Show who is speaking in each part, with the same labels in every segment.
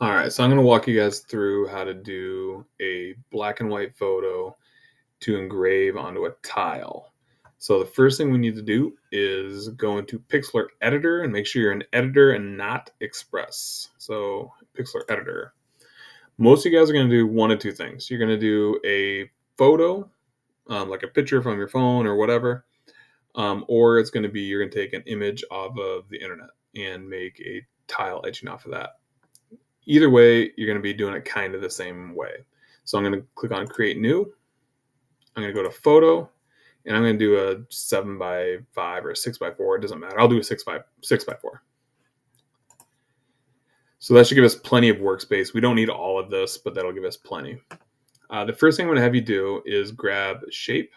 Speaker 1: All right, so I'm going to walk you guys through how to do a black and white photo to engrave onto a tile. So the first thing we need to do is go into Pixlr Editor and make sure you're in Editor and not Express. So Pixlr Editor. Most of you guys are going to do one of two things. You're going to do a photo, like a picture from your phone or whatever, or it's going to be you're going to take an image off of the internet and make a tile etching off of that. Either way, you're going to be doing it kind of the same way. So I'm going to click on Create New. I'm going to go to Photo, and I'm going to do a 7x5 or a 6x4. It doesn't matter. I'll do a 6x4. So that should give us plenty of workspace. We don't need all of this, but that'll give us plenty. The first thing I'm going to have you do is grab Shape,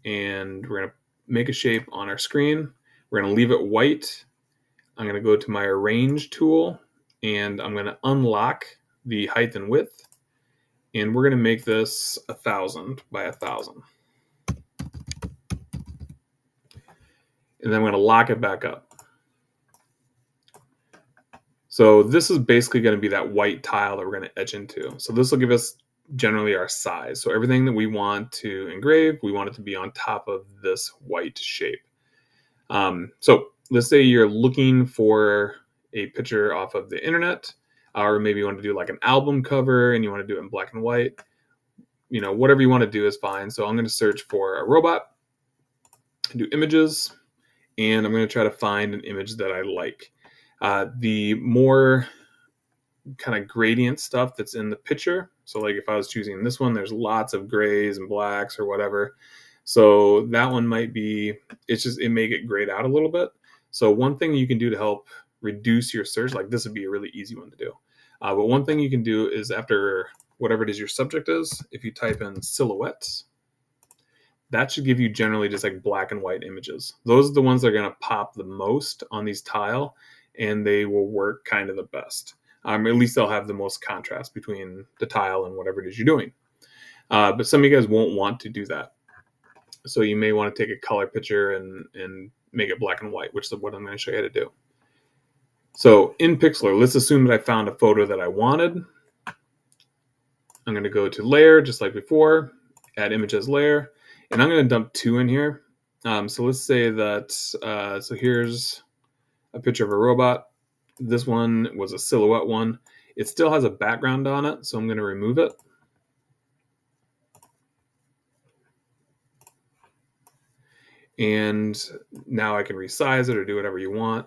Speaker 1: and we're going to make a shape on our screen. We're going to leave it white. I'm going to go to my Arrange tool, and I'm going to unlock the height and width, and we're going to make this 1,000 by 1,000. And then I'm going to lock it back up. So this is basically going to be that white tile that we're going to etch into. So this will give us generally our size. So everything that we want to engrave, we want it to be on top of this white shape. So let's say you're looking for a picture off of the internet, or maybe you want to do like an album cover and you want to do it in black and white. You know, whatever you want to do is fine. So I'm going to search for a robot, do images, and I'm going to try to find an image that I like. The more kind of gradient stuff that's in the picture. So like if I was choosing this one, there's lots of grays and blacks or whatever. So that one might be, it may get grayed out a little bit. So one thing you can do to help reduce your search, like this would be a really easy one to do. But one thing you can do is after whatever it is your subject is, if you type in silhouettes, that should give you generally just like black and white images. Those are the ones that are going to pop the most on these tile, and they will work kind of the best. At least they'll have the most contrast between the tile and whatever it is you're doing. But some of you guys won't want to do that. So you may want to take a color picture and make it black and white, which is what I'm going to show you how to do. So in Pixlr, let's assume that I found a photo that I wanted. I'm going to go to Layer, just like before, add Image as Layer, and I'm going to dump 2 in here. So let's say that, so here's a picture of a robot. This one was a silhouette one. It still has a background on it, so I'm going to remove it. And now I can resize it or do whatever you want.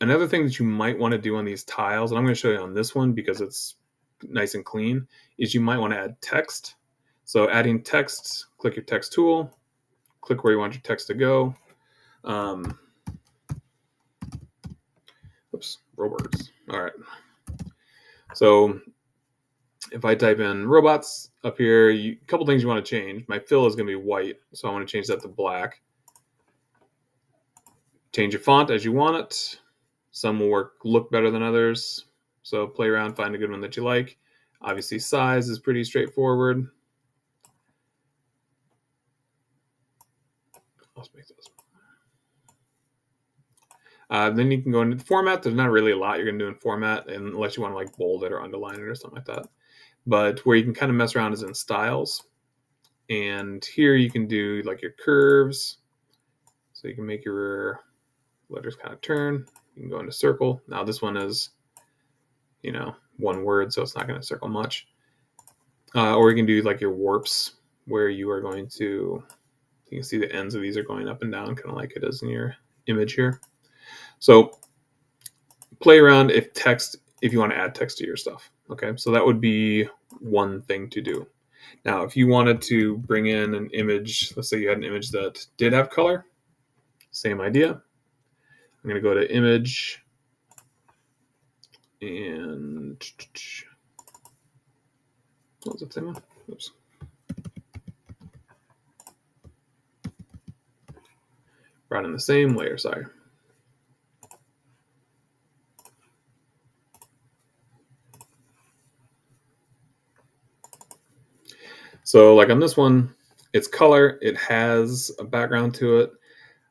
Speaker 1: Another thing that you might want to do on these tiles, and I'm going to show you on this one because it's nice and clean, is you might want to add text. So adding text, click your text tool, click where you want your text to go. Oops, robots. All right. So if I type in robots up here, a couple things you want to change. My fill is going to be white, so I want to change that to black. Change your font as you want it. Some will look better than others. So play around, find a good one that you like. Obviously, size is pretty straightforward. Let's make this. Then you can go into the format. There's not really a lot you're going to do in format unless you want to like bold it or underline it or something like that. But where you can kind of mess around is in styles. And here you can do like your curves. So you can make your letters kind of turn. You can go into circle. Now this one is, you know, one word, so it's not going to circle much. Or you can do like your warps, where you are going to, you can see the ends of these are going up and down, kind of like it is in your image here. So play around if you want to add text to your stuff. Okay, so that would be one thing to do. Now, if you wanted to bring in an image, let's say you had an image that did have color, same idea. I'm going to go to Image, and what was the same one? Oops. Brought in the same layer, sorry. So like on this one, it's color, it has a background to it.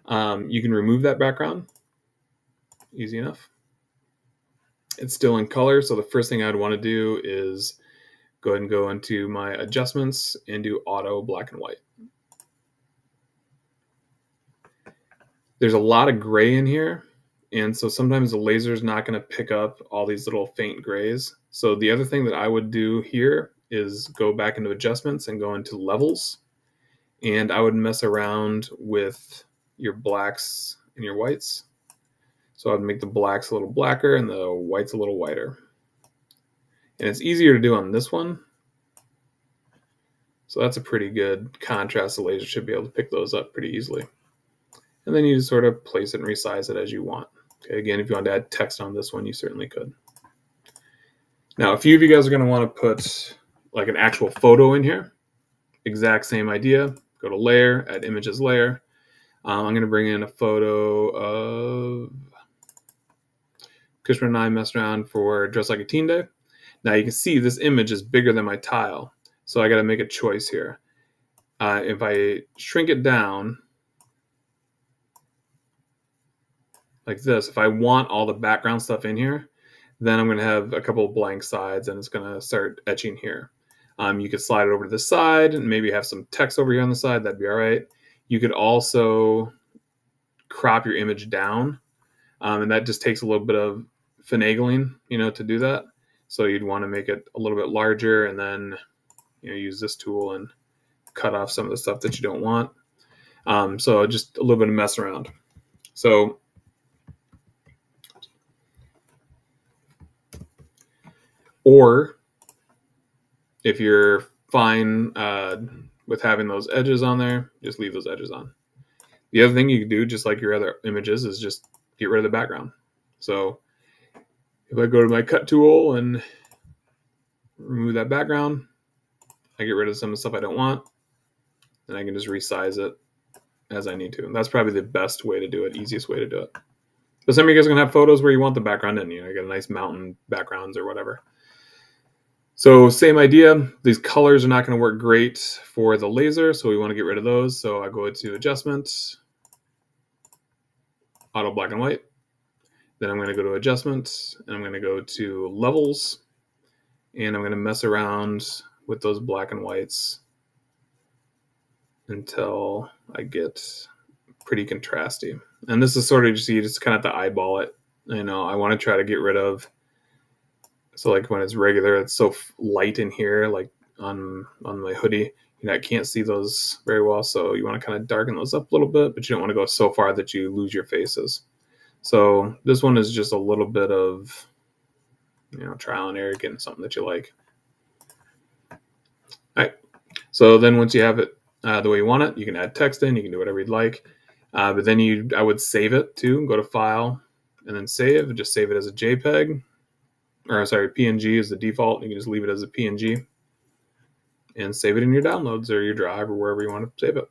Speaker 1: You can remove that background, easy enough. It's still in color, so the first thing I'd want to do is go ahead and go into my adjustments and do auto black and white. There's a lot of gray in here, and so sometimes the laser is not going to pick up all these little faint grays. So the other thing that I would do here is go back into adjustments and go into levels, and I would mess around with your blacks and your whites. So I'd make the blacks a little blacker and the whites a little whiter. And it's easier to do on this one. So that's a pretty good contrast. The laser should be able to pick those up pretty easily. And then you just sort of place it and resize it as you want. Okay, again, if you want to add text on this one, you certainly could. Now, a few of you guys are going to want to put like an actual photo in here. Exact same idea. Go to layer, add images layer. I'm going to bring in a photo of Cushman and I messed around for Dress Like a Teen Day. Now you can see this image is bigger than my tile. So I got to make a choice here. If I shrink it down like this, if I want all the background stuff in here, then I'm going to have a couple of blank sides and it's going to start etching here. You could slide it over to the side and maybe have some text over here on the side. That'd be all right. You could also crop your image down, and that just takes a little bit of finagling, to do that. So you'd want to make it a little bit larger and then, use this tool and cut off some of the stuff that you don't want. So just a little bit of mess around. So or if you're fine with having those edges on there, just leave those edges on. The other thing you can do, just like your other images, is just get rid of the background. So if I go to my cut tool and remove that background, I get rid of some of the stuff I don't want, and I can just resize it as I need to. And that's probably the best way to do it, easiest way to do it. But some of you guys are going to have photos where you want the background in. You get a nice mountain backgrounds or whatever. So same idea. These colors are not going to work great for the laser, so we want to get rid of those. So I go to Adjustments, Auto Black and White. Then I'm going to go to Adjustments, and I'm going to go to Levels, and I'm going to mess around with those black and whites until I get pretty contrasty. And this is sort of just, you just kind of have to eyeball it. I want to try to get rid of, so like when it's regular, it's so light in here, like on my hoodie, I can't see those very well. So you want to kind of darken those up a little bit, but you don't want to go so far that you lose your faces. So this one is just a little bit of, trial and error, getting something that you like. All right. So then once you have it the way you want it, you can add text in, you can do whatever you'd like. But then I would save it too, go to File, and then Save. Just save it as a JPEG, or sorry, PNG is the default. You can just leave it as a PNG and save it in your downloads or your drive or wherever you want to save it.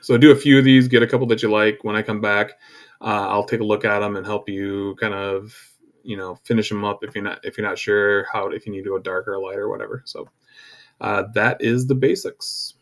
Speaker 1: So do a few of these, get a couple that you like. When I come back, I'll take a look at them and help you kind of, finish them up if you're not sure if you need to go darker or lighter or whatever. So that is the basics.